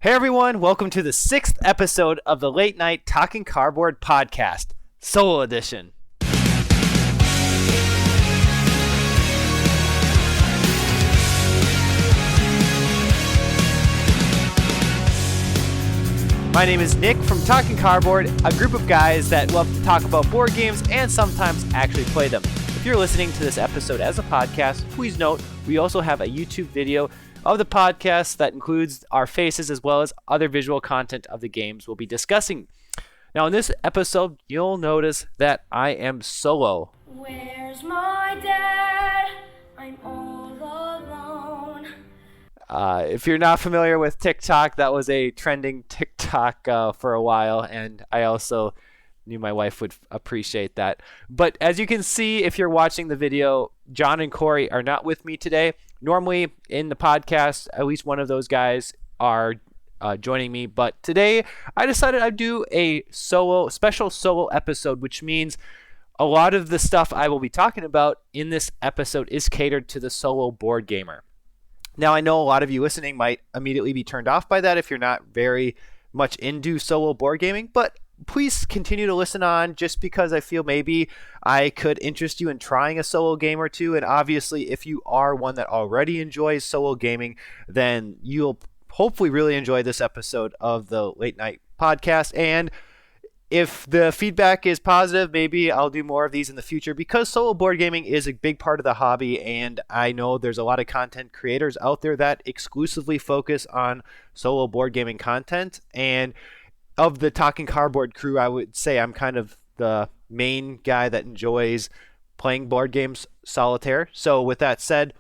Hey everyone, welcome to the 6th episode of the Late Night Talking Cardboard podcast, Solo Edition. My name is Nick from Talking Cardboard, a group of guys that love to talk about board games and sometimes actually play them. If you're listening to this episode as a podcast, please note we also have a YouTube video of the podcast that includes our faces as well as other visual content of the games we'll be discussing. Now in this episode, you'll notice that I am solo. Where's my dad? I'm all alone. If you're not familiar with TikTok, that was a trending TikTok for a while, and I also knew my wife would appreciate that. But as you can see, if you're watching the video, John and Corey are not with me today. Normally in the podcast, at least one of those guys are joining me, but today I decided I'd do a special solo episode, which means a lot of the stuff I will be talking about in this episode is catered to the solo board gamer. Now, I know a lot of you listening might immediately be turned off by that if you're not very much into solo board gaming, but please continue to listen on just because I feel maybe I could interest you in trying a solo game or two. And obviously, if you are one that already enjoys solo gaming, then you'll hopefully really enjoy this episode of the Late Night Podcast. And if the feedback is positive, maybe I'll do more of these in the future because solo board gaming is a big part of the hobby. And I know there's a lot of content creators out there that exclusively focus on solo board gaming content. And of the Talking Cardboard crew, I would say I'm kind of the main guy that enjoys playing board games solitaire. So with that said,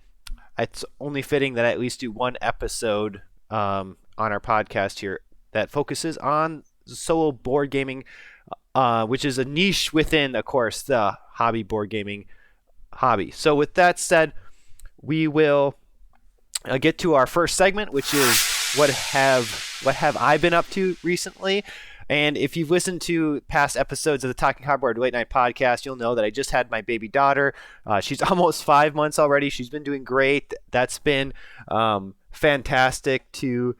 it's only fitting that I at least do one episode on our podcast here that focuses on solo board gaming, which is a niche within, of course, the hobby board gaming hobby. So with that said, we will get to our first segment, which is what have I been up to recently? And if you've listened to past episodes of the Talking Cardboard Late Night Podcast, you'll know that I just had my baby daughter. She's almost 5 months already. She's been doing great. That's been fantastic to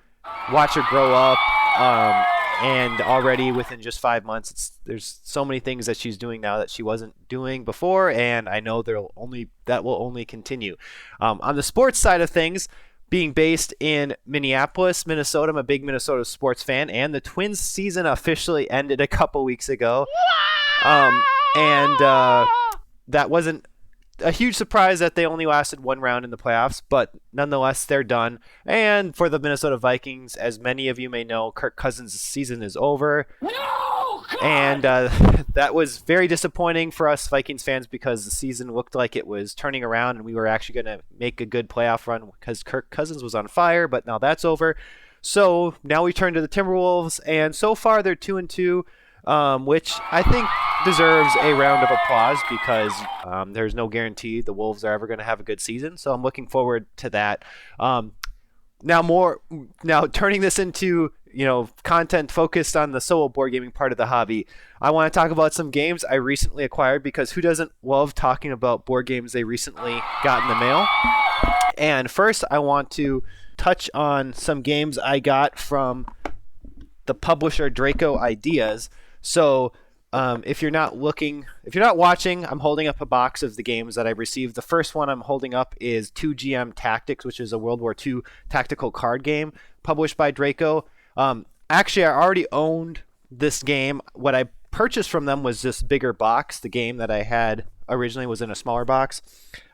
watch her grow up. And already within just 5 months, there's so many things that she's doing now that she wasn't doing before, and I know that will only continue. On the sports side of things, being based in Minneapolis, Minnesota, I'm a big Minnesota sports fan, and the Twins season officially ended a couple weeks ago. That wasn't a huge surprise that they only lasted one round in the playoffs, but nonetheless, they're done. And for the Minnesota Vikings, as many of you may know, Kirk Cousins' season is over. No! God! And that was very disappointing for us Vikings fans because the season looked like it was turning around and we were actually going to make a good playoff run because Kirk Cousins was on fire, but now that's over. So now we turn to the Timberwolves, and so far they're 2-2, which I think deserves a round of applause because there's no guarantee the Wolves are ever going to have a good season. So I'm looking forward to that. Now turning this into content focused on the solo board gaming part of the hobby, I want to talk about some games I recently acquired because who doesn't love talking about board games they recently got in the mail? And first, I want to touch on some games I got from the publisher Draco Ideas. So if you're not watching, I'm holding up a box of the games that I received. The first one I'm holding up is 2GM Tactics, which is a World War II tactical card game published by Draco. Actually, I already owned this game. What I purchased from them was this bigger box. The game that I had originally was in a smaller box.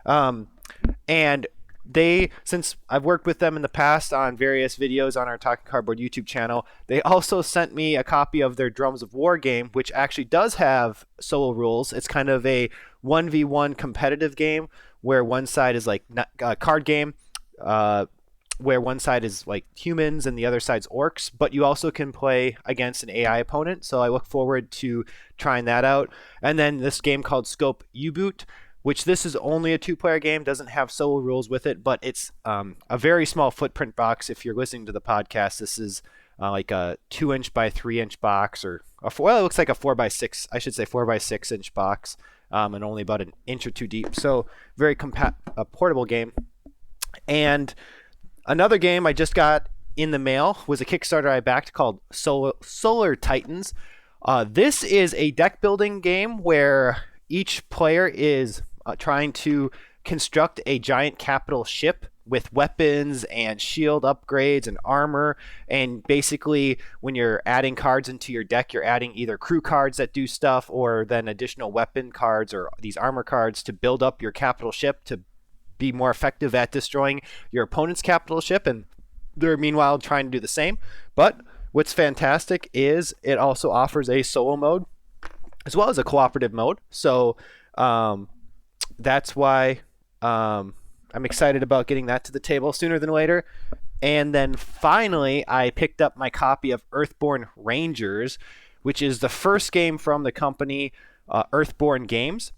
And since I've worked with them in the past on various videos on our Talking Cardboard YouTube channel, they also sent me a copy of their Drums of War game, which actually does have solo rules. It's kind of a 1v1 competitive game where one side is like a card game, where one side is like humans and the other side's orcs, but you also can play against an AI opponent. So I look forward to trying that out. And then this game called Scope U-Boot, which this is only a 2-player game, doesn't have solo rules with it, but it's a very small footprint box. If you're listening to the podcast, this is like a 2-inch by 3-inch box, or it looks like a 4x6, I should say 4x6-inch box, and only about an inch or two deep. So very portable game. And another game I just got in the mail was a Kickstarter I backed called Solar Titans. This is a deck building game where each player is trying to construct a giant capital ship with weapons and shield upgrades and armor. And basically, when you're adding cards into your deck, you're adding either crew cards that do stuff or then additional weapon cards or these armor cards to build up your capital ship to be more effective at destroying your opponent's capital ship. And they're meanwhile trying to do the same. But what's fantastic is it also offers a solo mode as well as a cooperative mode. So that's why I'm excited about getting that to the table sooner than later. And then finally, I picked up my copy of Earthborn Rangers, which is the first game from the company Earthborn Games,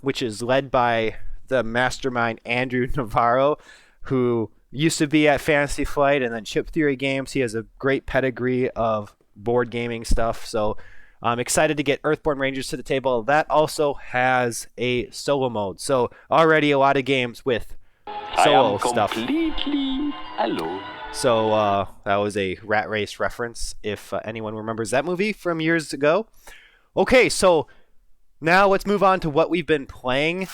which is led by the mastermind Andrew Navarro, who used to be at Fantasy Flight and then Chip Theory Games. He has a great pedigree of board gaming stuff. So I'm excited to get Earthborn Rangers to the table. That also has a solo mode. So already a lot of games with solo stuff. Completely alone. So that was a Rat Race reference, if anyone remembers that movie from years ago. Okay, so now let's move on to what we've been playing.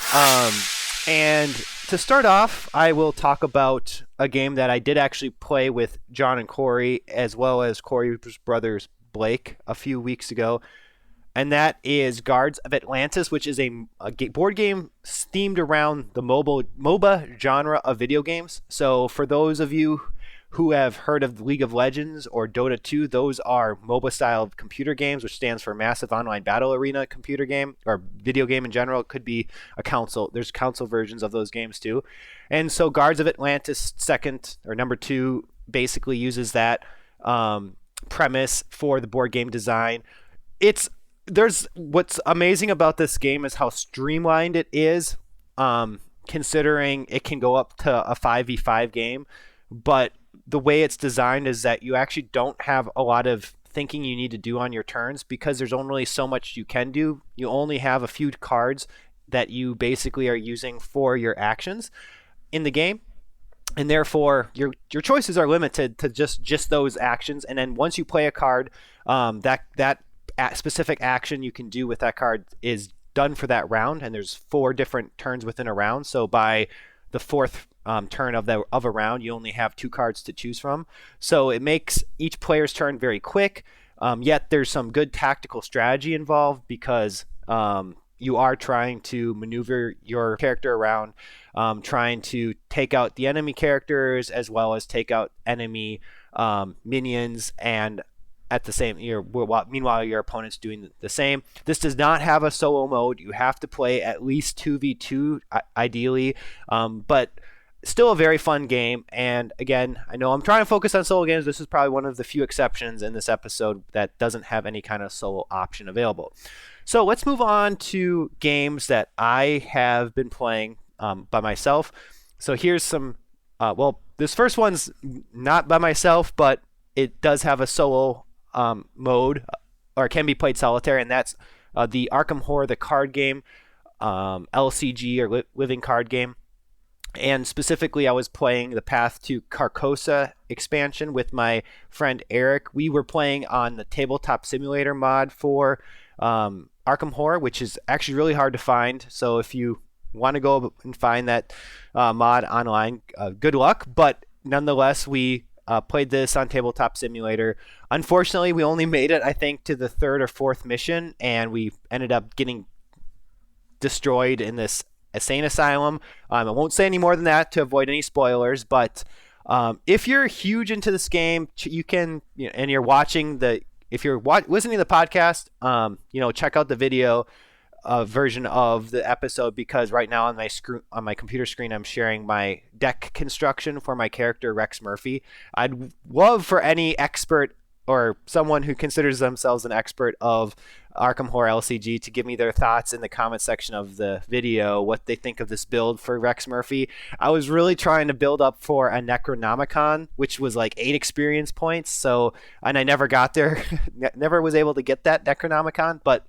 And to start off, I will talk about a game that I did actually play with John and Corey, as well as Corey's brothers Blake a few weeks ago, and that is Guards of Atlantis, which is a board game themed around the MOBA genre of video games. So for those of you who have heard of League of Legends or Dota 2, those are MOBA style computer games, which stands for Massive Online Battle Arena computer game, or video game in general. It could be a console. There's console versions of those games too. And so Guards of Atlantis number 2 basically uses that premise for the board game design. What's amazing about this game is how streamlined it is, considering it can go up to a 5v5 game, but the way it's designed is that you actually don't have a lot of thinking you need to do on your turns, because there's only so much you can do. You only have a few cards that you basically are using for your actions in the game. And therefore, your choices are limited to just those actions. And then once you play a card, that specific action you can do with that card is done for that round. And there's 4 different turns within a round. So by the 4th turn of a round, you only have 2 cards to choose from. So it makes each player's turn very quick. Yet there's some good tactical strategy involved, because you are trying to maneuver your character around, trying to take out the enemy characters as well as take out enemy minions, and at the same meanwhile your opponent's doing the same. This does not have a solo mode. You have to play at least 2v2 ideally, but still a very fun game. And again, I know I'm trying to focus on solo games. This is probably one of the few exceptions in this episode that doesn't have any kind of solo option available. So let's move on to games that I have been playing by myself. So here's some, this first one's not by myself, but it does have a solo mode, or can be played solitaire, and that's the Arkham Horror, the card game, LCG, or living card game. And specifically, I was playing the Path to Carcosa expansion with my friend Eric. We were playing on the Tabletop Simulator mod for Arkham Horror, which is actually really hard to find. So if you want to go and find that mod online, good luck. But nonetheless, we played this on Tabletop Simulator. Unfortunately, we only made it, I think, to the 3rd or 4th mission, and we ended up getting destroyed in this insane asylum. I won't say any more than that to avoid any spoilers, but if you're huge into this game, you can, and you're watching if you're listening to the podcast, check out the video version of the episode, because right now on my computer screen, I'm sharing my deck construction for my character Rex Murphy. I'd love for any expert or someone who considers themselves an expert of Arkham Horror LCG to give me their thoughts in the comment section of the video, what they think of this build for Rex Murphy. I was really trying to build up for a Necronomicon, which was like 8 experience points. And I never got there, never was able to get that Necronomicon. But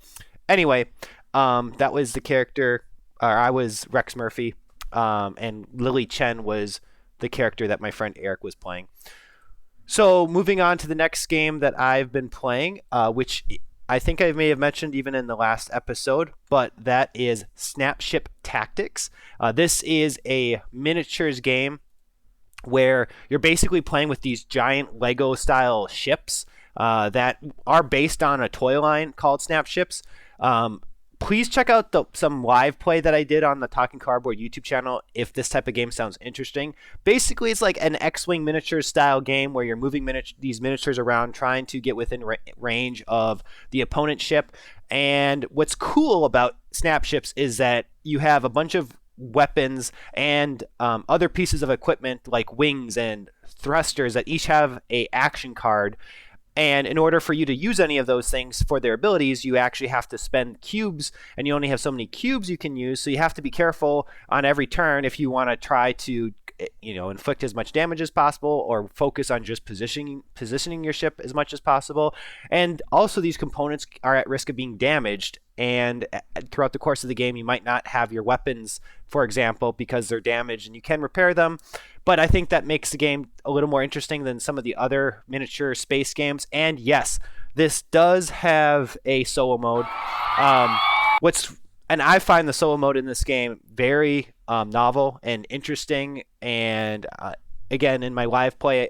anyway, that was the character, or I was Rex Murphy, and Lily Chen was the character that my friend Eric was playing. So moving on to the next game that I've been playing, which I think I may have mentioned even in the last episode, but that is Snapship Tactics. This is a miniatures game where you're basically playing with these giant Lego style ships that are based on a toy line called Snapships. Please check out some live play that I did on the Talking Cardboard YouTube channel if this type of game sounds interesting. Basically, it's like an X-Wing miniature style game where you're moving these miniatures around trying to get within range of the opponent's ship. And what's cool about Snapships is that you have a bunch of weapons and other pieces of equipment like wings and thrusters that each have a action card. And in order for you to use any of those things for their abilities, you actually have to spend cubes, and you only have so many cubes you can use. So you have to be careful on every turn if you want to try to, inflict as much damage as possible or focus on just positioning your ship as much as possible. And also, these components are at risk of being damaged. And throughout the course of the game, you might not have your weapons, for example, because they're damaged, and you can repair them. But I think that makes the game a little more interesting than some of the other miniature space games. And yes, this does have a solo mode. And I find the solo mode in this game very novel and interesting. And again, in my live play,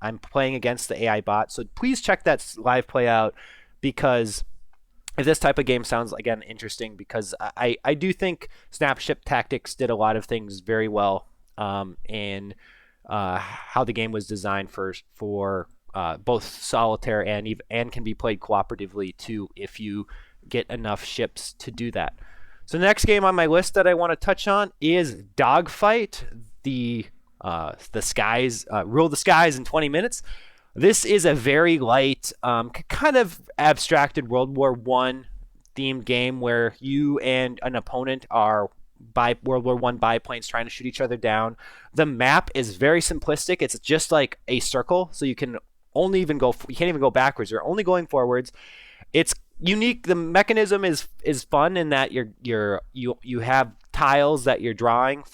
I'm playing against the AI bot. So please check that live play out, because if this type of game sounds, again, interesting, because I do think Snapship Tactics did a lot of things very well in how the game was designed for both solitaire and can be played cooperatively too if you get enough ships to do that. So the next game on my list that I want to touch on is Dogfight, Rule the Skies in 20 minutes. This is a very light, kind of abstracted World War I themed game where you and an opponent are World War I biplanes trying to shoot each other down. The map is very simplistic. It's just like a circle, so you can't even go backwards. You're only going forwards. It's unique. The mechanism is fun in that you have tiles that you're drawing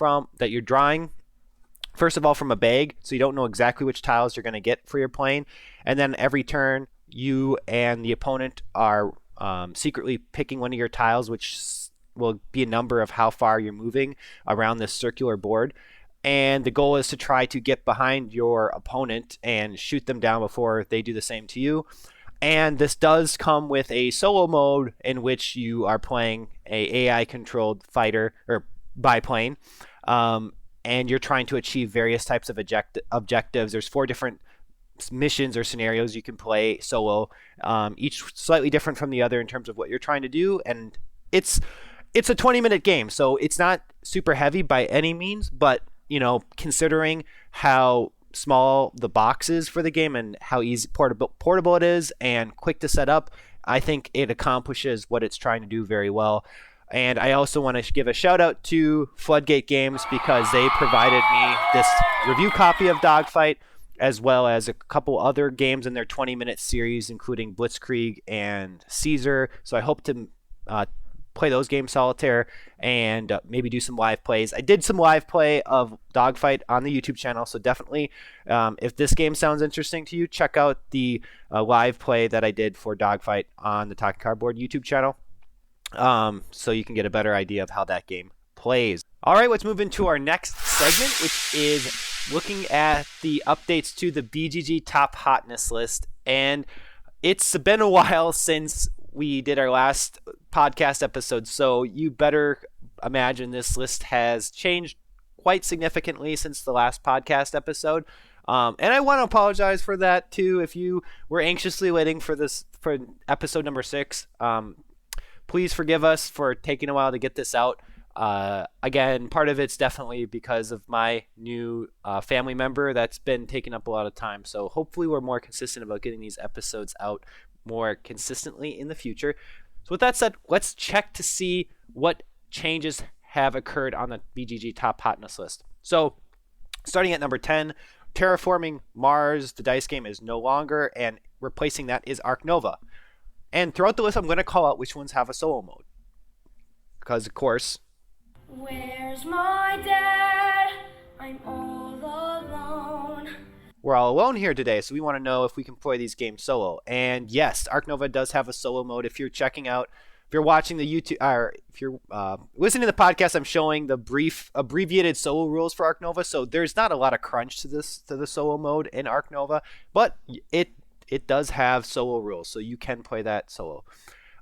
first of all from a bag, so you don't know exactly which tiles you're going to get for your plane. And then every turn, you and the opponent are secretly picking one of your tiles, which will be a number of how far you're moving around this circular board. And the goal is to try to get behind your opponent and shoot them down before they do the same to you. And this does come with a solo mode in which you are playing a AI-controlled fighter or biplane. And you're trying to achieve various types of objectives. There's 4 different missions or scenarios you can play solo, each slightly different from the other in terms of what you're trying to do. And it's a 20-minute game, so it's not super heavy by any means, but considering how small the box is for the game and how easy portable it is and quick to set up, I think it accomplishes what it's trying to do very well. And I also want to give a shout out to Floodgate Games, because they provided me this review copy of Dogfight, as well as a couple other games in their 20-minute series, including Blitzkrieg and Caesar. So I hope to play those games solitaire and maybe do some live plays. I did some live play of Dogfight on the YouTube channel, so definitely if this game sounds interesting to you, check out the live play that I did for Dogfight on the Talking Cardboard YouTube channel, so you can get a better idea of how that game plays. All right, let's move into our next segment, which is looking at the updates to the BGG Top Hotness List. And it's been a while since we did our last podcast episode, so you better imagine this list has changed quite significantly since the last podcast episode. And I want to apologize for that too. If you were anxiously waiting for episode number 6, please forgive us for taking a while to get this out. Again, part of it's definitely because of my new family member that's been taking up a lot of time. So hopefully we're more consistent about getting these episodes out more consistently in the future. So with that said, let's check to see what changes have occurred on the BGG Top Hotness List. So starting at number 10, Terraforming Mars, the dice game, is no longer, and replacing that is Ark Nova. And throughout the list, I'm going to call out which ones have a solo mode, because of course, Where's my dad? I'm all alone. we're all alone here today, so we want to know if we can play these games solo. And yes, Ark Nova does have a solo mode. If you're checking out, if you're watching the YouTube, or if you're listening to the podcast, I'm showing the brief abbreviated solo rules for Ark Nova. So there's not a lot of crunch to the solo mode in Ark Nova, but it does have solo rules, so you can play that solo.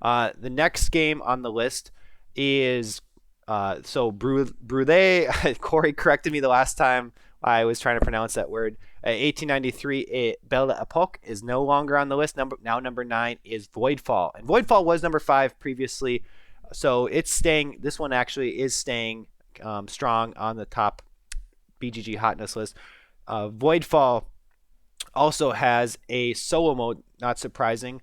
The next game on the list is Brûlé. Corey corrected me the last time I was trying to pronounce that word. 1893 Belle Epoque is no longer on the list. Number 9 is Voidfall. And Voidfall was number 5 previously. So it's staying. This one actually is staying strong on the top BGG Hotness List. Voidfall also has a solo mode, not surprising.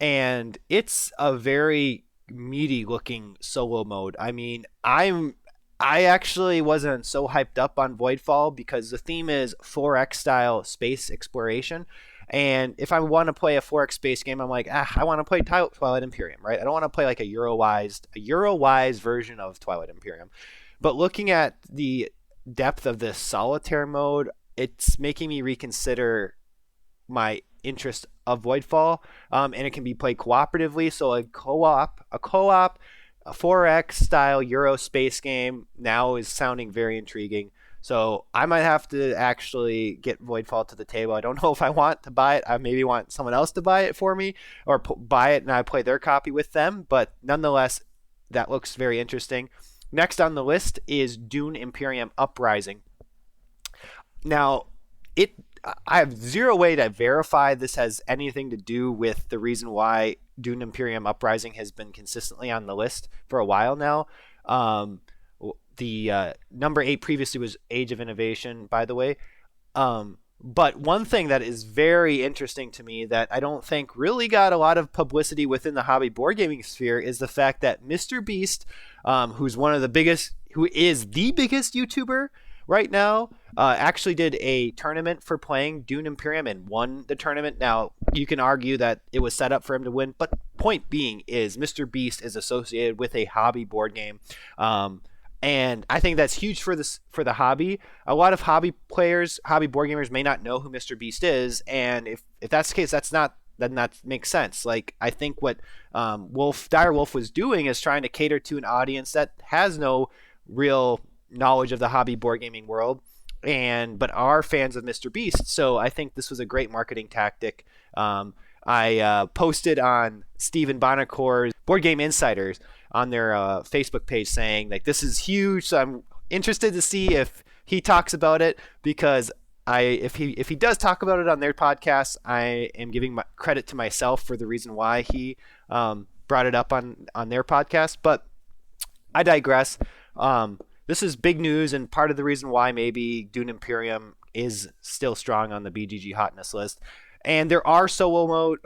And it's a very meaty looking solo mode. I mean, I actually wasn't so hyped up on Voidfall because the theme is 4X style space exploration. And if I want to play a 4X space game, I'm like, I want to play Twilight Imperium, right? I don't want to play like a Euro-wise version of Twilight Imperium. But looking at the depth of this solitaire mode, it's making me reconsider my interest of Voidfall. And it can be played cooperatively. So a co-op, a 4X style Euro space game now is sounding very intriguing. So I might have to actually get Voidfall to the table. I don't know if I want to buy it. I maybe want someone else to buy it for me, or buy it and I play their copy with them. But nonetheless, that looks very interesting. Next on the list is Dune Imperium Uprising. Now, I have zero way to verify this has anything to do with the reason why Dune Imperium Uprising has been consistently on the list for a while now. The number 8 previously was Age of Innovation, by the way. But one thing that is very interesting to me that I don't think really got a lot of publicity within the hobby board gaming sphere is the fact that Mr. Beast, who is the biggest YouTuber right now, actually did a tournament for playing Dune Imperium and won the tournament. Now, you can argue that it was set up for him to win, but point being is Mr. Beast is associated with a hobby board game. And I think that's huge for the hobby. A lot of hobby board gamers may not know who Mr. Beast is, and if that's the case, then that makes sense. Like, I think what Dire Wolf was doing is trying to cater to an audience that has no real knowledge of the hobby board gaming world, but are fans of Mr. Beast. So I think this was a great marketing tactic. I posted on Stephen Bonacor's Board Game Insiders on their Facebook page saying, like, this is huge. So I'm interested to see if he talks about it, because if he does talk about it on their podcast, I am giving my credit to myself for the reason why he brought it up on their podcast. But I digress. This is big news, and part of the reason why maybe Dune Imperium is still strong on the BGG Hotness List. And there are solo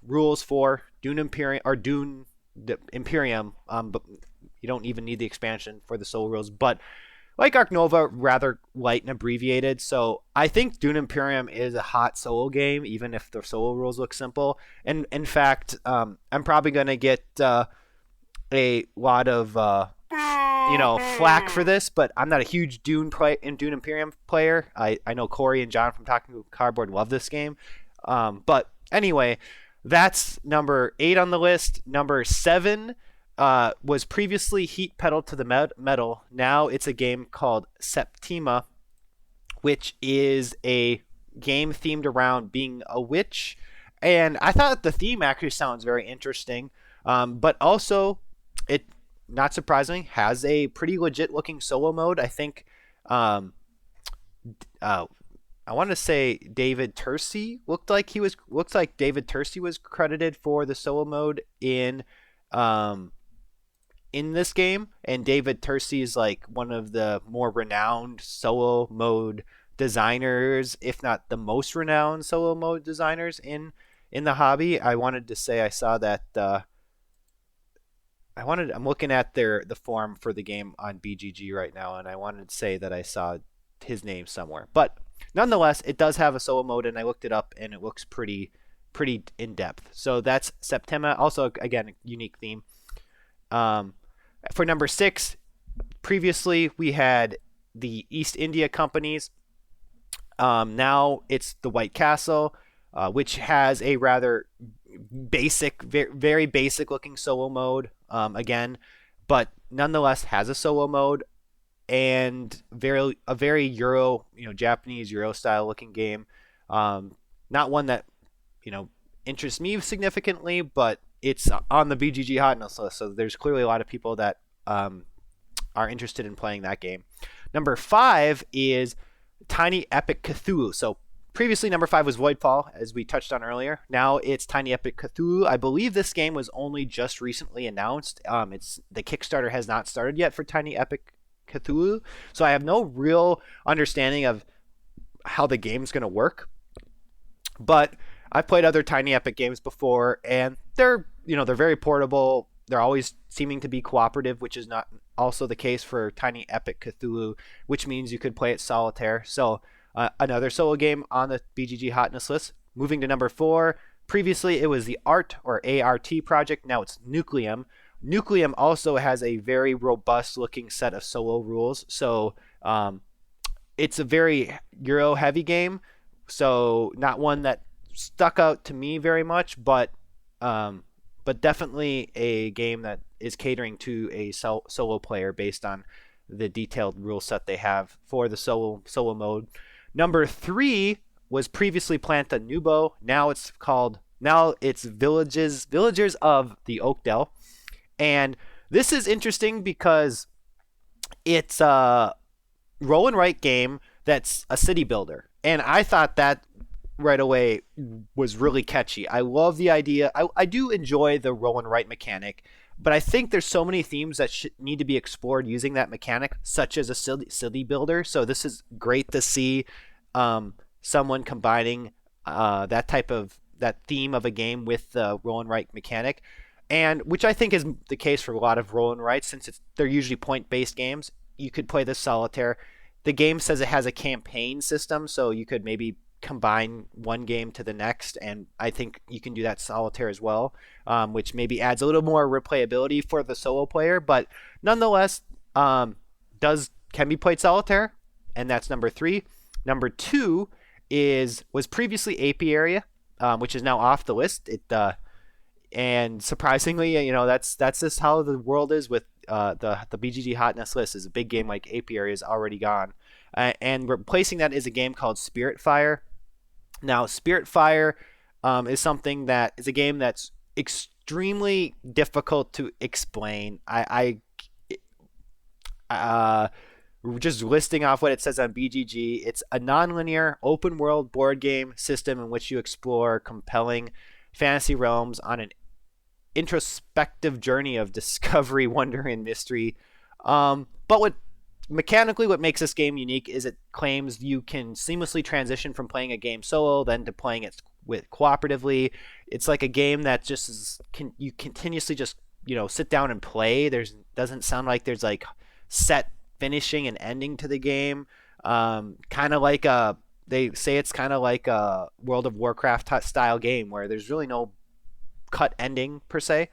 rules for Dune Imperium, but you don't even need the expansion for the solo rules. But like Ark Nova, rather light and abbreviated. So I think Dune Imperium is a hot solo game, even if the solo rules look simple. And in fact, I'm probably going to get a lot of flack for this, but I'm not a huge Dune Imperium player. I know Corey and John from Talking to Cardboard love this game. But anyway, that's number 8 on the list. Number 7 was previously Heat Pedal to the Metal. Now it's a game called Septima, which is a game themed around being a witch. And I thought the theme actually sounds very interesting. But also, it, not surprisingly, has a pretty legit looking solo mode. I think I want to say David Tursi looks like David Tursi was credited for the solo mode in this game, and David Tursi is like one of the more renowned solo mode designers, if not the most renowned solo mode designers in the hobby. I wanted to say I saw that I'm looking at the forum for the game on BGG right now, and I wanted to say that I saw his name somewhere. But nonetheless, it does have a solo mode, and I looked it up, and it looks pretty in depth. So that's Septima. Also, again, unique theme. For number 6, previously we had the East India Companies. Now it's the White Castle, which has a rather basic, very basic looking solo mode again, but nonetheless has a solo mode and a very Euro, Japanese Euro style looking game. Not one that interests me significantly, but it's on the BGG Hotness List, so there's clearly a lot of people that are interested in playing that game. Number 5 is Tiny Epic Cthulhu. So previously number 5 was Voidfall, as we touched on earlier. Now it's Tiny Epic Cthulhu. I believe this game was only just recently announced. The Kickstarter has not started yet for Tiny Epic Cthulhu, so I have no real understanding of how the game's going to work. But I've played other Tiny Epic games before, and they're very portable. They're always seeming to be cooperative, which is not also the case for Tiny Epic Cthulhu, which means you could play it solitaire. So another solo game on the BGG Hotness List. Moving to number 4. Previously, it was the ART or ART project. Now it's Nucleum. Nucleum also has a very robust looking set of solo rules. So it's a very Euro heavy game. So not one that stuck out to me very much, but definitely a game that is catering to a solo player based on the detailed rule set they have for the solo mode. Number 3 was previously Planta Nubo. Now it's Villagers of the Oakdale. And this is interesting because it's a roll and write game that's a city builder. And I thought that right away was really catchy. I love the idea. I do enjoy the roll and write mechanic, but I think there's so many themes that need to be explored using that mechanic, such as a city builder. So this is great to see someone combining that theme of a game with the roll and write mechanic, and which I think is the case for a lot of roll and writes, since they're usually point-based games. You could play this solitaire. The game says it has a campaign system, so you could maybe combine one game to the next, and I think you can do that solitaire as well, which maybe adds a little more replayability for the solo player, but nonetheless can be played solitaire, and that's number 3. Number 2 was previously Apiaria, which is now off the list. And surprisingly, that's just how the world is with the BGG Hotness List. Is a big game like Apiaria is already gone, and replacing that is a game called Spiritfire. Now, Spiritfire is something that is a game that's extremely difficult to explain. Just listing off what it says on BGG, it's a nonlinear open-world board game system in which you explore compelling fantasy realms on an introspective journey of discovery, wonder, and mystery. But what makes this game unique is it claims you can seamlessly transition from playing a game solo then to playing it cooperatively. It's like a game that you continuously just sit down and play. Doesn't sound like there's like set finishing and ending to the game. Kind of like they say it's kind of like a World of Warcraft style game where there's really no cut ending per se.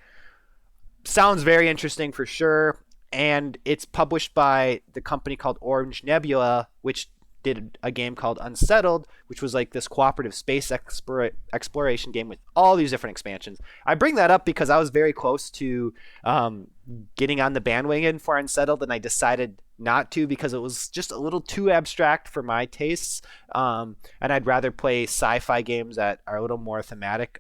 Sounds very interesting for sure. And it's published by the company called Orange Nebula, which did a game called Unsettled, which was like this cooperative space exploration game with all these different expansions. I bring that up because I was very close to getting on the bandwagon for Unsettled, and I decided not to because it was just a little too abstract for my tastes, and I'd rather play sci-fi games that are a little more thematic,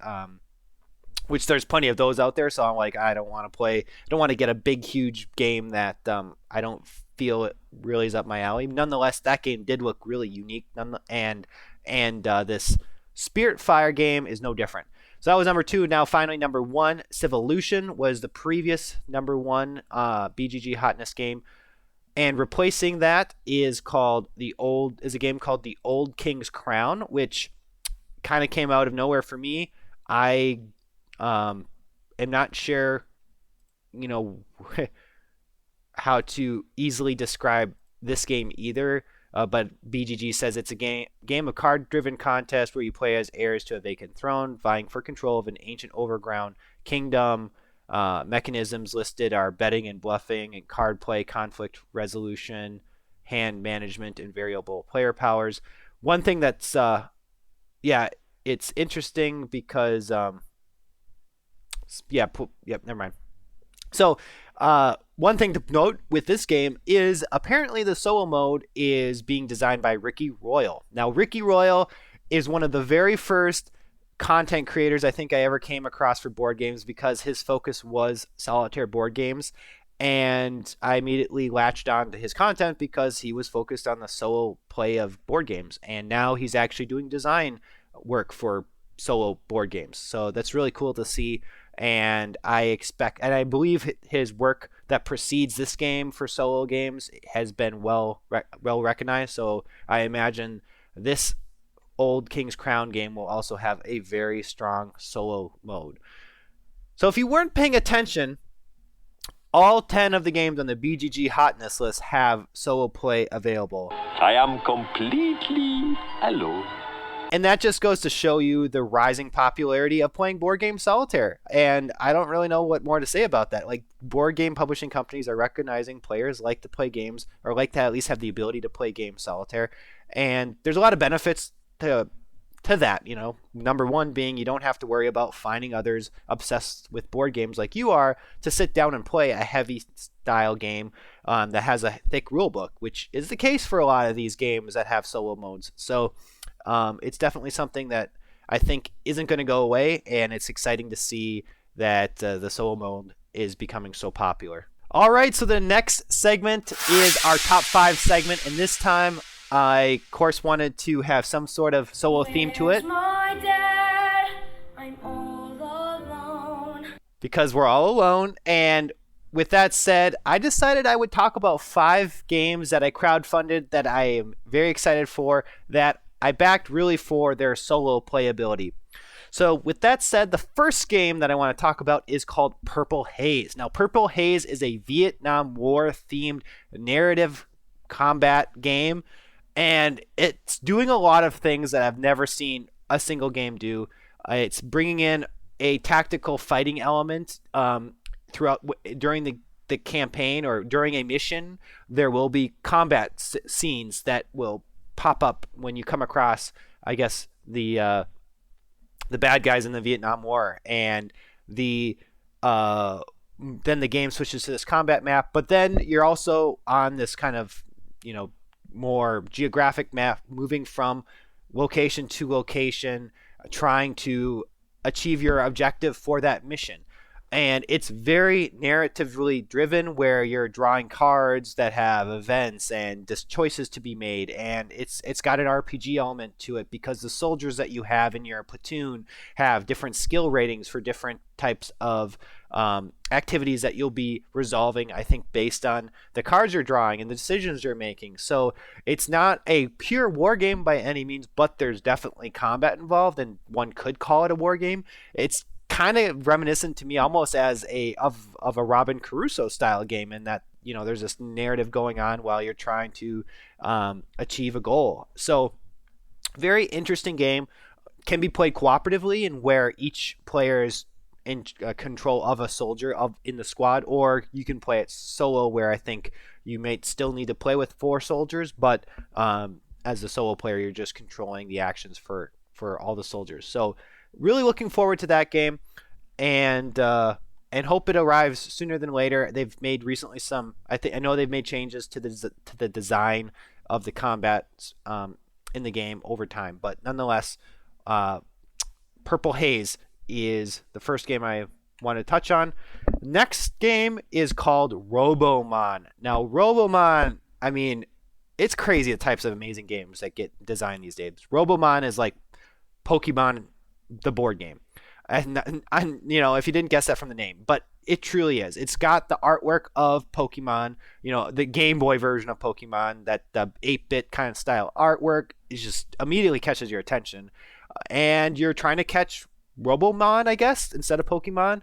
which there's plenty of those out there. So I'm like, I don't want to get a big huge game that I don't feel it really is up my alley. Nonetheless, that game did look really unique, and this Spiritfire game is no different. So that was number 2. Now finally number 1, Civolution, was the previous number 1 BGG Hotness game. And replacing that is a game called The Old King's Crown, which kind of came out of nowhere for me. I am not sure, how to easily describe this game either. But BGG says it's a game of card-driven contest where you play as heirs to a vacant throne, vying for control of an ancient overground kingdom. Mechanisms listed are betting and bluffing and card play, conflict resolution, hand management, and variable player powers. one thing that's it's interesting because never mind. So, one thing to note with this game is apparently the solo mode is being designed by Ricky Royal. Now, Ricky Royal is one of the very first content creators I think I ever came across for board games because his focus was solitaire board games. And I immediately latched on to his content because he was focused on the solo play of board games. And now he's actually doing design work for solo board games. So that's really cool to see. And I believe his work that precedes this game for solo games has been well recognized. So I imagine this old King's Crown game will also have a very strong solo mode. So if you weren't paying attention, all 10 of the games on the BGG Hotness List have solo play available. I am completely alone. And that just goes to show you the rising popularity of playing board game solitaire. And I don't really know what more to say about that. Like, board game publishing companies are recognizing players like to play games, or like to at least have the ability to play game solitaire. And there's a lot of benefits to that, you know. Number one being you don't have to worry about finding others obsessed with board games like you are to sit down and play a heavy style game that has a thick rule book, which is the case for a lot of these games that have solo modes. So it's definitely something that I think isn't going to go away, and it's exciting to see that the solo mode is becoming so popular. All right, so the next segment is our top 5 segment, and this time I, of course, wanted to have some sort of solo theme to it. My dad? I'm all alone. Because we're all alone, and with that said, I decided I would talk about 5 games that I crowdfunded that I am very excited for, that I backed really for their solo playability. So with that said, the first game that I want to talk about is called Purple Haze. Now, Purple Haze is a Vietnam War themed narrative combat game, and it's doing a lot of things that I've never seen a single game do. It's bringing in a tactical fighting element during the campaign, or during a mission. There will be combat scenes that will pop up when you come across, I guess, the bad guys in the Vietnam War, and then the game switches to this combat map. But then you're also on this kind of, you know, more geographic map, moving from location to location, trying to achieve your objective for that mission. And it's very narratively driven, where you're drawing cards that have events and just choices to be made, and it's got an RPG element to it because the soldiers that you have in your platoon have different skill ratings for different types of activities that you'll be resolving, I think, based on the cards you're drawing and the decisions you're making. So it's not a pure war game by any means, but there's definitely combat involved, and one could call it a war game. It's kind of reminiscent to me almost as of a Robin Crusoe style game, in that, you know, there's this narrative going on while you're trying to achieve a goal. So very interesting game. Can be played cooperatively, and where each player is in control of a soldier in the squad, or you can play it solo, where I think you may still need to play with 4 soldiers, but as a solo player you're just controlling the actions for all the soldiers. So really looking forward to that game, and hope it arrives sooner than later. They've made recently I know they've made changes to the design of the combat in the game over time, but nonetheless, Purple Haze is the first game I want to touch on. Next game is called Robomon. Now, Robomon, I mean, it's crazy the types of amazing games that get designed these days. Robomon is like Pokemon, the board game. And you know, if you didn't guess that from the name, but it truly is. It's got the artwork of Pokemon, you know, the Game Boy version of Pokemon, that the 8-bit kind of style artwork is just immediately catches your attention. And you're trying to catch Robomon, I guess, instead of Pokemon.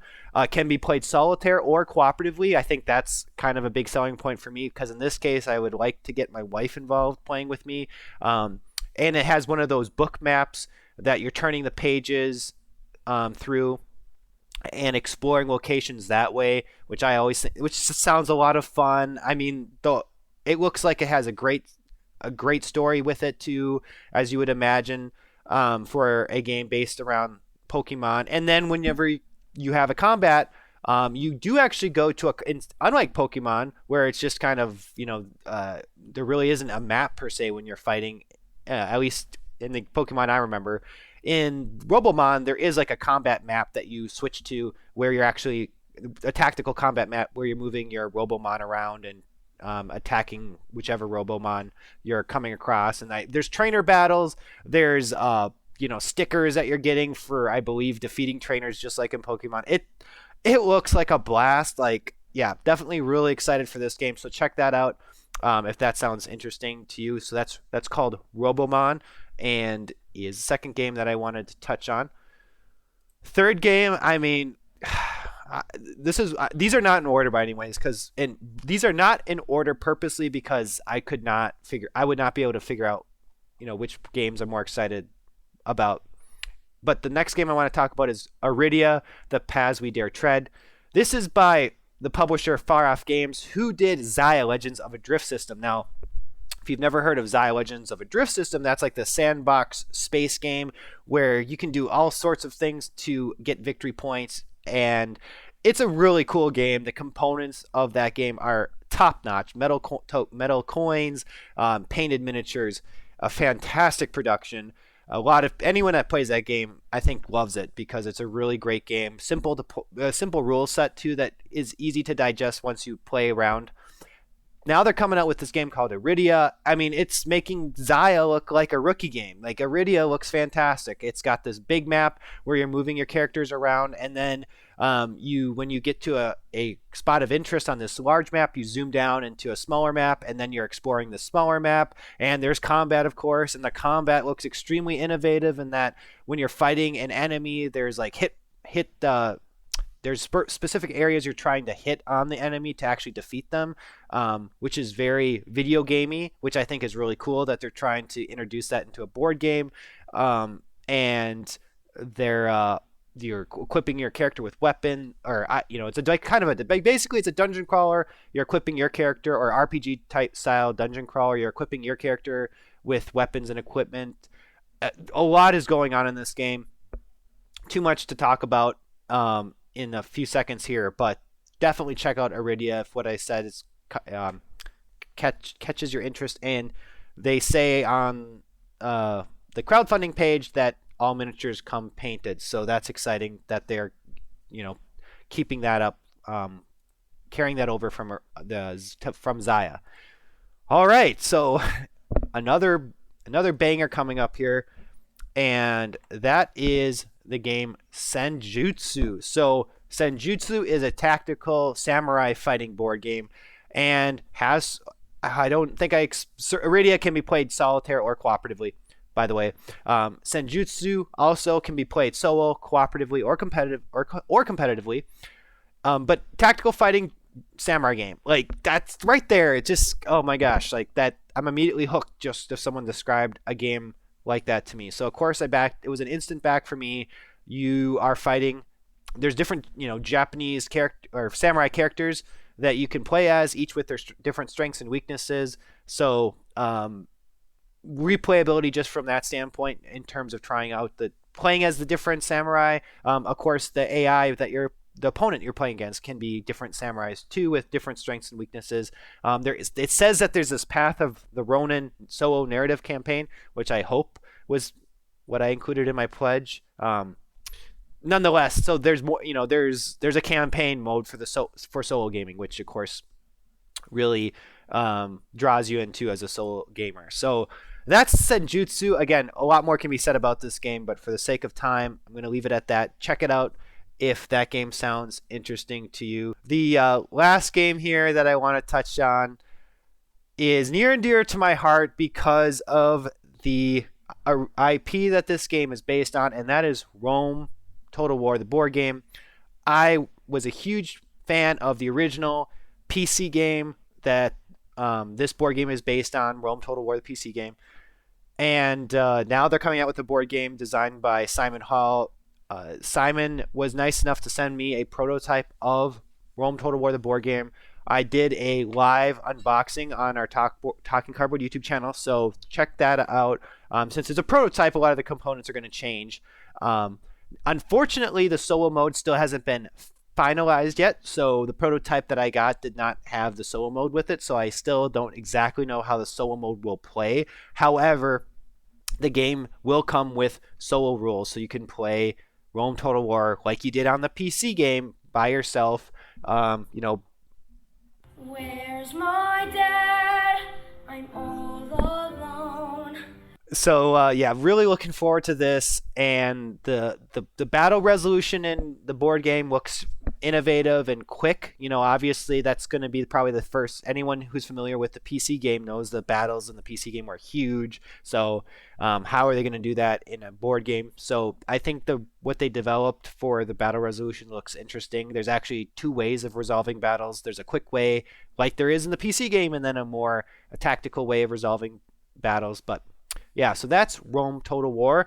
Can be played solitaire or cooperatively. I think that's kind of a big selling point for me, because in this case I would like to get my wife involved playing with me. And it has one of those book maps that you're turning the pages through and exploring locations that way, which I always think, which sounds a lot of fun. I mean, though, it looks like it has a great a great story with it too, as you would imagine, for a game based around Pokemon. And then whenever you have a combat, you do actually go to unlike Pokemon, where it's just kind of, there really isn't a map per se when you're fighting, at least in the Pokemon I remember. In Robomon, there is like a combat map that you switch to, where you're actually a tactical combat map where you're moving your Robomon around and attacking whichever Robomon you're coming across. And there's trainer battles. There's stickers that you're getting for, I believe, defeating trainers, just like in Pokemon. It looks like a blast. Like, yeah, definitely really excited for this game. So check that out if that sounds interesting to you. So that's called Robomon, and is the second game that I wanted to touch on. Third game, I mean, these are not in order by any ways, and these are not in order purposely because I would not be able to figure out, which games I'm more excited about. But the next game I want to talk about is Arydia, The Paths We Dare Tread. This is by the publisher Far Off Games, who did Xia Legends of a Drift System. Now, if you've never heard of Xia Legends of a Drift System, that's like the sandbox space game where you can do all sorts of things to get victory points, and it's a really cool game. The components of that game are top-notch. Metal coins, painted miniatures, a fantastic production. Anyone that plays that game, I think, loves it because it's a really great game. Simple rule set too that is easy to digest once you play around. Now they're coming out with this game called Arydia. I mean, it's making Xia look like a rookie game. Like, Arydia looks fantastic. It's got this big map where you're moving your characters around, and then when you get to a spot of interest on this large map, you zoom down into a smaller map, and then you're exploring the smaller map. And there's combat, of course, and the combat looks extremely innovative in that when you're fighting an enemy, there's like there's specific areas you're trying to hit on the enemy to actually defeat them, which is very video gamey, which I think is really cool that they're trying to introduce that into a board game. And you're equipping your character with weapon, or it's basically it's a dungeon crawler. You're equipping your character, or RPG type style dungeon crawler. You're equipping your character with weapons and equipment. A lot is going on in this game. Too much to talk about in a few seconds here, but definitely check out Arydia if what I said is catches your interest. And they say on the crowdfunding page that all miniatures come painted, so that's exciting that they're keeping that up, carrying that over from Xia. All right, so another banger coming up here, and that is the game Senjutsu. So Senjutsu is a tactical samurai fighting board game, and Arydia can be played solitaire or cooperatively, by the way. Senjutsu also can be played solo, cooperatively, or competitively. But tactical fighting samurai game, like, that's right there. It just, oh my gosh, like that, I'm immediately hooked just if someone described a game like that to me. So of course I backed. It was an instant back for me. You are fighting. There's different, Japanese character or samurai characters that you can play as, each with their different strengths and weaknesses. So replayability just from that standpoint in terms of trying out playing as the different samurai. Of course, the AI the opponent you're playing against can be different samurais too, with different strengths and weaknesses. It says that there's this Path of the Ronin solo narrative campaign, which I hope was what I included in my pledge. Nonetheless, so there's more. There's a campaign mode for solo gaming, which of course really draws you into as a solo gamer. So that's Senjutsu. Again, a lot more can be said about this game, but for the sake of time, I'm going to leave it at that. Check it out if that game sounds interesting to you. The last game here that I want to touch on is near and dear to my heart because of the IP that this game is based on, and that is Rome Total War, the board game. I was a huge fan of the original PC game that this board game is based on, Rome Total War, the PC game. And now they're coming out with a board game designed by Simon Hall. Simon was nice enough to send me a prototype of Rome Total War, the board game. I did a live unboxing on our Talking Cardboard YouTube channel, so check that out. Since it's a prototype, a lot of the components are going to change. Unfortunately, the solo mode still hasn't been finalized yet, so the prototype that I got did not have the solo mode with it, so I still don't exactly know how the solo mode will play. However, the game will come with solo rules, so you can play Rome Total War like you did on the PC game by yourself. Where's my dad? I'm all alone. So really looking forward to this, and the battle resolution in the board game looks innovative and quick. Obviously that's going to be probably the first. Anyone who's familiar with the PC game knows the battles in the PC game are huge. So how are they going to do that in a board game? So I think what they developed for the battle resolution looks interesting. There's actually two ways of resolving battles. There's a quick way like there is in the PC game, and then a tactical way of resolving battles. But yeah, so that's Rome Total War.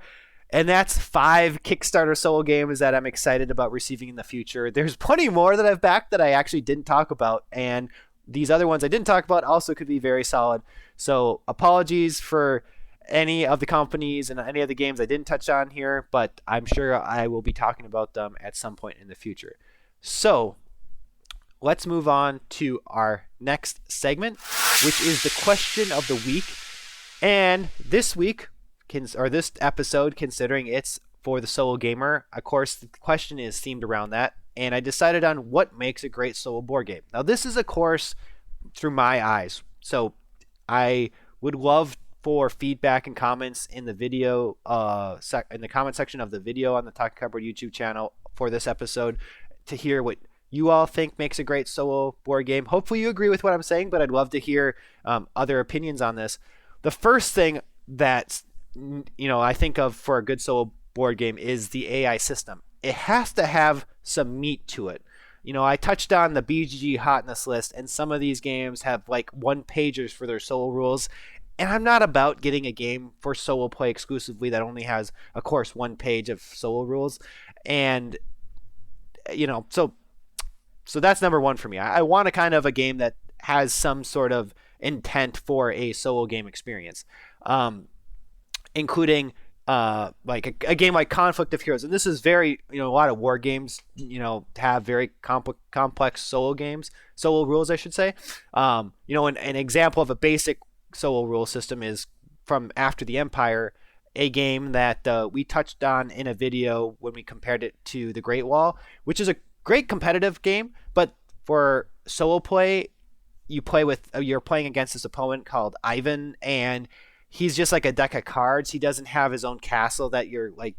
And that's 5 Kickstarter solo games that I'm excited about receiving in the future. There's plenty more that I've backed that I actually didn't talk about. And these other ones I didn't talk about also could be very solid. So apologies for any of the companies and any of the games I didn't touch on here, but I'm sure I will be talking about them at some point in the future. So let's move on to our next segment, which is the question of the week. And this week, this episode, considering it's for the solo gamer, of course, the question is themed around that. And I decided on what makes a great solo board game. Now, this is, of course, through my eyes. So I would love for feedback and comments in the video, in the comment section of the video on the Talking Cardboard YouTube channel for this episode, to hear what you all think makes a great solo board game. Hopefully you agree with what I'm saying, but I'd love to hear other opinions on this. The first thing that I think of for a good solo board game is the AI system. It has to have some meat to it. I touched on the BGG Hotness List, and some of these games have like one-pagers for their solo rules. And I'm not about getting a game for solo play exclusively that only has, of course, one page of solo rules. And so that's number one for me. I want a kind of a game that has some sort of intent for a solo game experience, including like a game like Conflict of Heroes. And this is very, a lot of war games, have very complex solo rules, I should say. An example of a basic solo rule system is from After the Empire, a game that we touched on in a video when we compared it to The Great Wall, which is a great competitive game, but for solo play, you're playing against this opponent called Ivan, and he's just like a deck of cards. He doesn't have his own castle that you're like,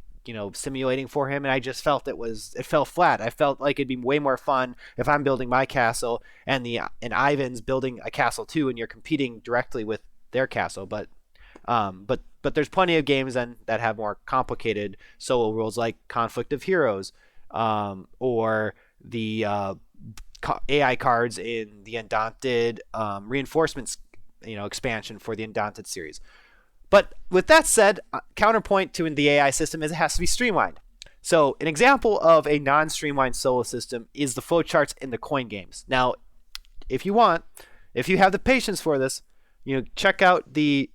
simulating for him. And I just felt it fell flat. I felt like it'd be way more fun if I'm building my castle and Ivan's building a castle too, and you're competing directly with their castle. But there's plenty of games then that have more complicated solo rules, like Conflict of Heroes, or the AI cards in the Undaunted reinforcements, expansion for the Undaunted series. But with that said, counterpoint to the AI system is it has to be streamlined. So an example of a non-streamlined solo system is the flowcharts in the coin games. Now, if you have the patience for this, check out the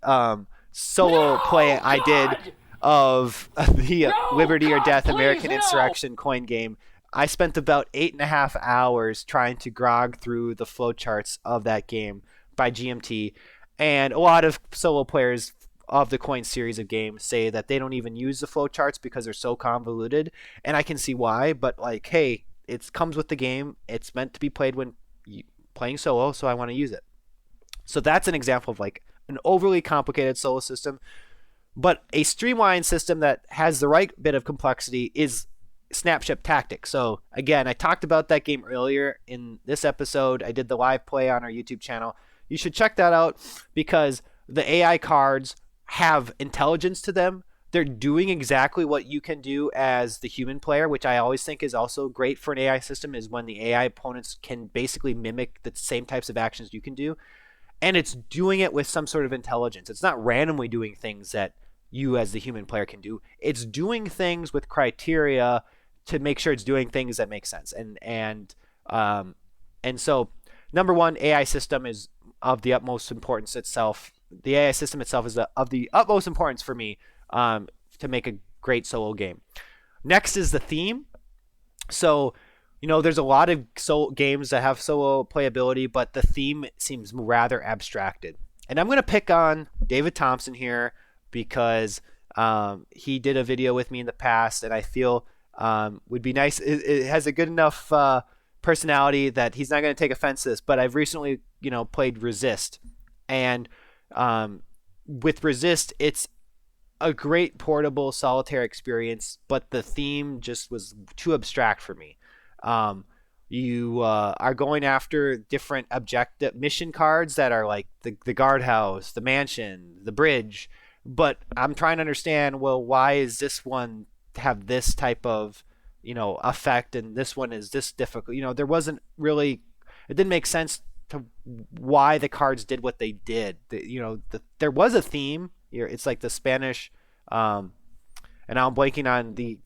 solo play I did of the Liberty or Death American Insurrection coin game. I spent about 8.5 hours trying to grog through the flowcharts of that game by GMT, and a lot of solo players of the coin series of games say that they don't even use the flowcharts because they're so convoluted, and I can see why. But like, hey, it comes with the game. It's meant to be played when playing solo, so I want to use it. So that's an example of like an overly complicated solo system. But a streamlined system that has the right bit of complexity is Snapshot Tactics. So again, I talked about that game earlier in this episode. I did the live play on our YouTube channel. You should check that out because the AI cards have intelligence to them. They're doing exactly what you can do as the human player, which I always think is also great for an AI system, is when the AI opponents can basically mimic the same types of actions you can do. And it's doing it with some sort of intelligence. It's not randomly doing things that you as the human player can do. It's doing things with criteria to make sure it's doing things that make sense. And so number one, AI system is of the utmost importance itself. The AI system itself is of the utmost importance for me to make a great solo game. Next is the theme. So, there's a lot of games that have solo playability, but the theme seems rather abstracted. And I'm going to pick on David Thompson here because he did a video with me in the past, and I feel would be nice. It has a good enough personality that he's not going to take offense to this. But I've recently, played Resist, and with Resist, it's a great portable solitaire experience, but the theme just was too abstract for me. You are going after different objective mission cards that are like the guardhouse, the mansion, the bridge, but I'm trying to understand, well, why is this one have this type of effect and this one is this difficult? There wasn't really, it didn't make sense to why the cards did what they did. There was a theme. It's like the Spanish, and I'm blanking on the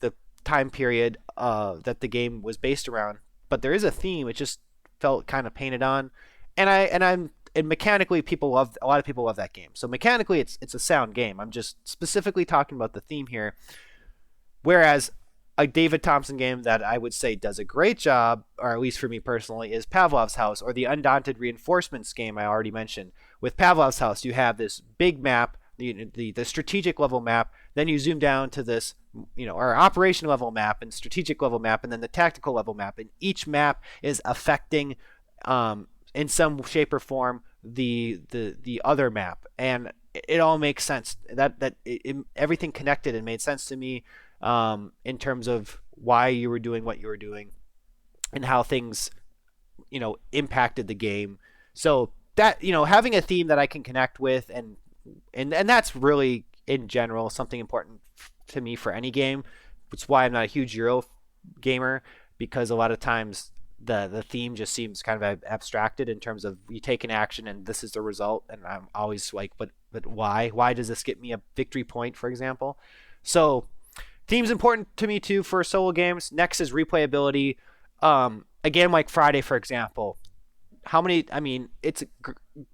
time period that the game was based around, but there is a theme. It just felt kind of painted on, and mechanically a lot of people love that game. So mechanically it's a sound game. I'm just specifically talking about the theme here. Whereas a David Thompson game that I would say does a great job, or at least for me personally, is Pavlov's House, or the Undaunted Reinforcements game I already mentioned. With Pavlov's House, you have this big map, the strategic level map, then you zoom down to this, or operation level map and strategic level map, and then the tactical level map, and each map is affecting in some shape or form the other map, and it all makes sense. Everything connected and made sense to me in terms of why you were doing what you were doing and how things impacted the game. So that having a theme that I can connect with and that's really in general something important to me for any game. It's why I'm not a huge Euro gamer, because a lot of times the theme just seems kind of abstracted in terms of you take an action and this is the result, and I'm always like, but why does this get me a victory point, for example? So theme's important to me too for solo games. Next is replayability. Again, like Friday, for example, it's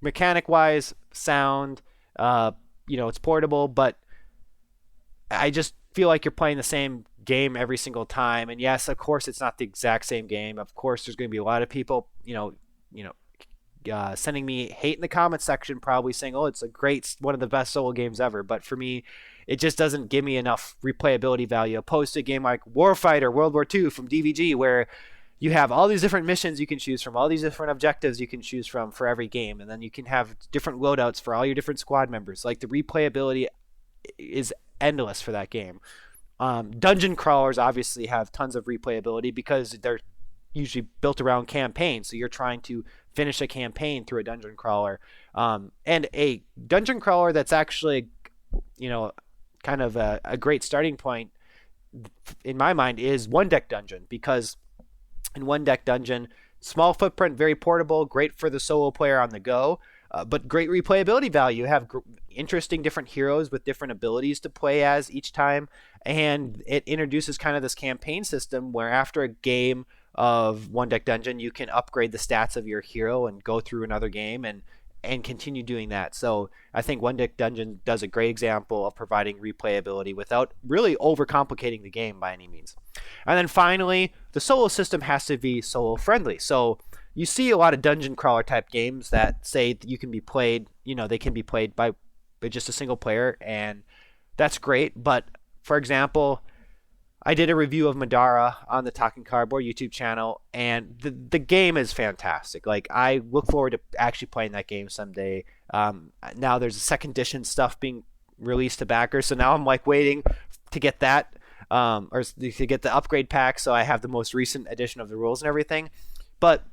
mechanic wise, sound, it's portable, but I just feel like you're playing the same game every single time. And yes, of course, it's not the exact same game. Of course, there's going to be a lot of people, sending me hate in the comments section, probably saying, "Oh, it's one of the best solo games ever." But for me, it just doesn't give me enough replayability value, opposed to a game like Warfighter World War II from DVG, where you have all these different missions you can choose from, all these different objectives you can choose from for every game, and then you can have different loadouts for all your different squad members. Like, the replayability is endless for that game. Dungeon crawlers obviously have tons of replayability because they're usually built around campaigns, so you're trying to finish a campaign through a dungeon crawler. And a dungeon crawler that's actually, kind of a great starting point in my mind is One Deck Dungeon, because in One Deck Dungeon, small footprint, very portable, great for the solo player on the go, but great replayability value. You have interesting different heroes with different abilities to play as each time, and it introduces kind of this campaign system where after a game of One Deck Dungeon, you can upgrade the stats of your hero and go through another game and continue doing that. So I think One Deck Dungeon does a great example of providing replayability without really overcomplicating the game by any means. And then finally, the solo system has to be solo friendly. So you see a lot of dungeon crawler type games that say that you can be played, they can be played by just a single player, and that's great. But for example, I did a review of Madara on the Talking Cardboard YouTube channel, and the game is fantastic. Like, I look forward to actually playing that game someday. Now there's a second edition stuff being released to backers, so now I'm like waiting to get that, or to get the upgrade pack, so I have the most recent edition of the rules and everything. But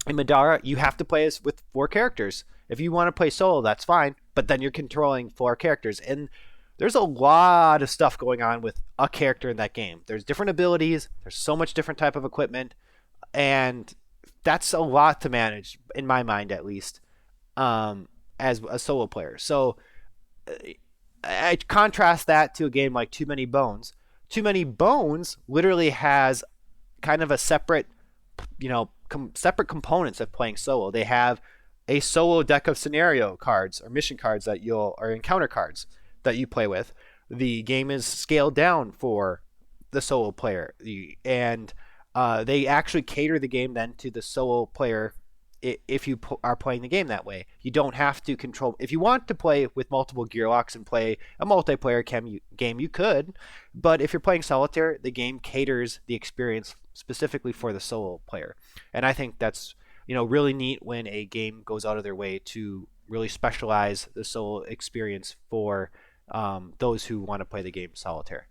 in Madara, you have to play as with 4 characters. If you want to play solo, that's fine, but then you're controlling 4 characters, and there's a lot of stuff going on with a character in that game. There's different abilities. There's so much different type of equipment. And that's a lot to manage, in my mind at least, as a solo player. So I contrast that to a game like Too Many Bones. Too Many Bones literally has kind of a separate, separate components of playing solo. They have a solo deck of scenario cards or mission cards or encounter cards that you play with. The game is scaled down for the solo player, and they actually cater the game then to the solo player. If you are playing the game that way, you don't have to control. If you want to play with multiple gear locks and play a multiplayer game, you could. But if you're playing solitaire, the game caters the experience specifically for the solo player. And I think that's really neat when a game goes out of their way to really specialize the solo experience for those who want to play the game solitaire.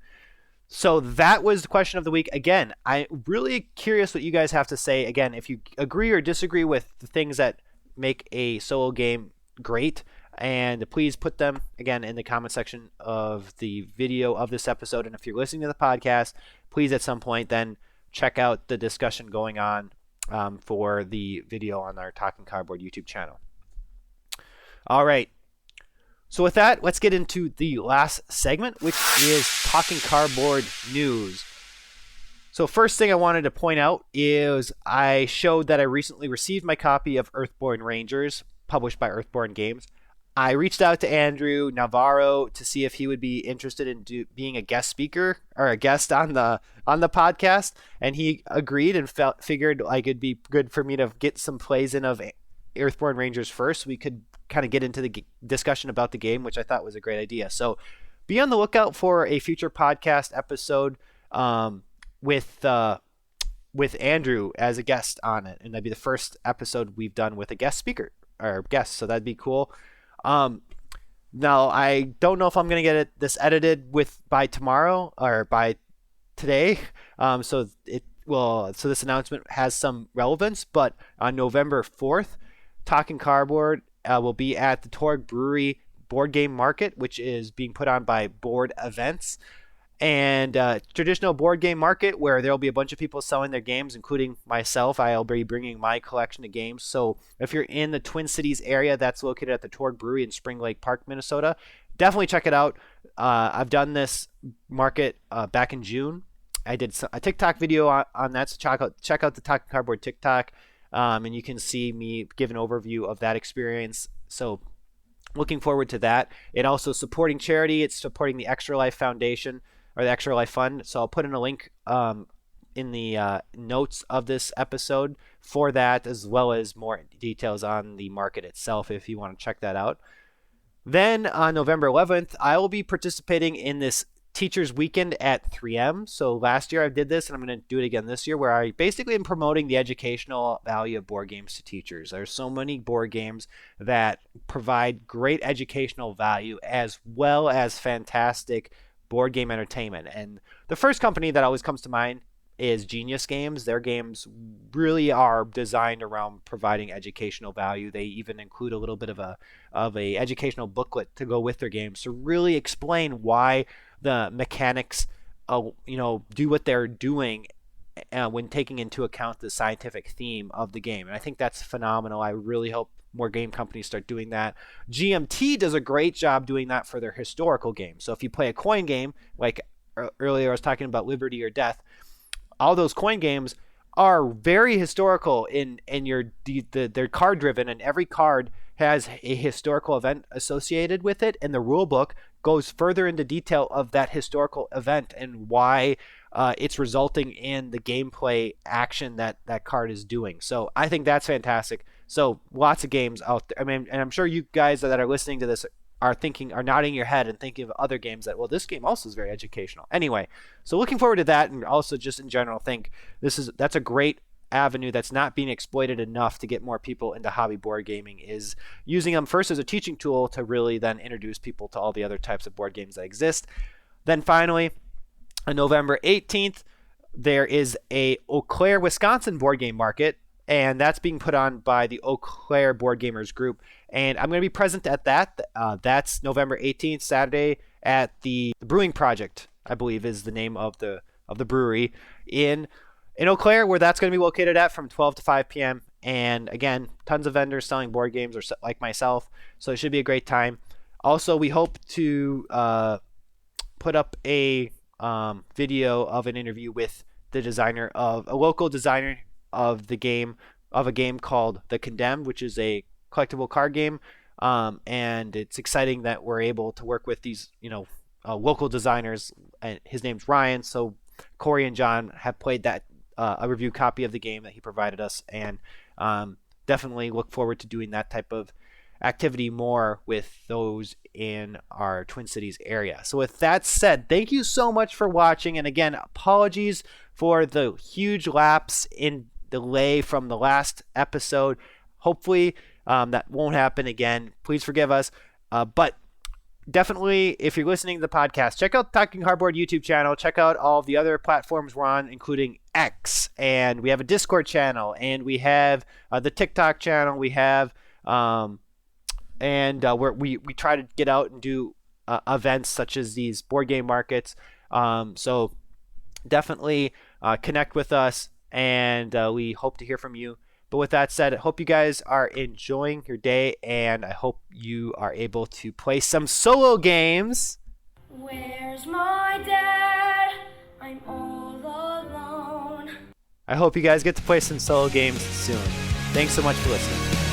So that was the question of the week. Again, I'm really curious what you guys have to say. Again, if you agree or disagree with the things that make a solo game great, and please put them, again, in the comment section of the video of this episode. And if you're listening to the podcast, please at some point then check out the discussion going on for the video on our Talking Cardboard YouTube channel. All right. So with that, let's get into the last segment, which is Talking Cardboard News. So first thing I wanted to point out is I showed that I recently received my copy of Earthborn Rangers, published by Earthborn Games. I reached out to Andrew Navarro to see if he would be interested in being a guest speaker or a guest on the podcast, and he agreed and figured like it'd be good for me to get some plays in of Earthborn Rangers first, so we could kind of get into the discussion about the game, which I thought was a great idea. So be on the lookout for a future podcast episode with Andrew as a guest on it, and that'd be the first episode we've done with a guest speaker or guest, so that'd be cool. Now I don't know if I'm gonna get this edited by tomorrow or by today, so this announcement has some relevance. But on November 4th, Talking Cardboard will be at the Torg Brewery Board Game Market, which is being put on by Board Events, and traditional board game market where there will be a bunch of people selling their games, including myself. I'll be bringing my collection of games. So if you're in the Twin Cities area, that's located at the Torg Brewery in Spring Lake Park, Minnesota. Definitely check it out. I've done this market back in June. I did a TikTok video on that, so check out the Talking Cardboard TikTok. And you can see me give an overview of that experience. So looking forward to that. It also supporting charity. It's supporting the Extra Life Foundation or the Extra Life Fund. So I'll put in a link in the notes of this episode for that, as well as more details on the market itself if you want to check that out. Then on November 11th, I will be participating in this Teachers Weekend at 3M. So last year I did this, and I'm going to do it again this year, where I basically am promoting the educational value of board games to teachers. There's so many board games that provide great educational value as well as fantastic board game entertainment. And the first company that always comes to mind is Genius Games. Their games really are designed around providing educational value. They even include a little bit of a educational booklet to go with their games to really explain why the mechanics do what they're doing when taking into account the scientific theme of the game. And I think that's phenomenal. I really hope more game companies start doing that. GMT does a great job doing that for their historical games. So if you play a coin game, like earlier I was talking about Liberty or Death, all those coin games are very historical they're card driven, and every card has a historical event associated with it, and the rule book goes further into detail of that historical event and why it's resulting in the gameplay action that card is doing. So I think that's fantastic. So lots of games out there. I mean, and I'm sure you guys that are listening to this are nodding your head and thinking of other games that, well, this game also is very educational. Anyway, so looking forward to that, and also just in general think that's a great avenue that's not being exploited enough to get more people into hobby board gaming, is using them first as a teaching tool to really then introduce people to all the other types of board games that exist. Then finally, on November 18th, there is a Eau Claire, Wisconsin board game market, and that's being put on by the Eau Claire Board Gamers Group. And I'm going to be present at that. That's November 18th, Saturday, at the Brewing Project, I believe is the name of the brewery in Eau Claire, where that's going to be located at from 12 to 5 p.m. And again, tons of vendors selling board games, or like myself, so it should be a great time. Also, we hope to put up a video of an interview with a local designer of a game called The Condemned, which is a collectible card game. And it's exciting that we're able to work with these, local designers. And his name's Ryan. So Corey and John have played that a review copy of the game that he provided us, and definitely look forward to doing that type of activity more with those in our Twin Cities area. So with that said, thank you so much for watching, and again, apologies for the huge lapse in delay from the last episode. Hopefully that won't happen again. Please forgive us. But definitely, if you're listening to the podcast, check out Talking Cardboard YouTube channel. Check out all of the other platforms we're on, including X, and we have a Discord channel, and we have the TikTok channel. We have where we try to get out and do events such as these board game markets. So definitely connect with us, and we hope to hear from you. But with that said, I hope you guys are enjoying your day, and I hope you are able to play some solo games. Where's my dad? I'm all alone. I hope you guys get to play some solo games soon. Thanks so much for listening.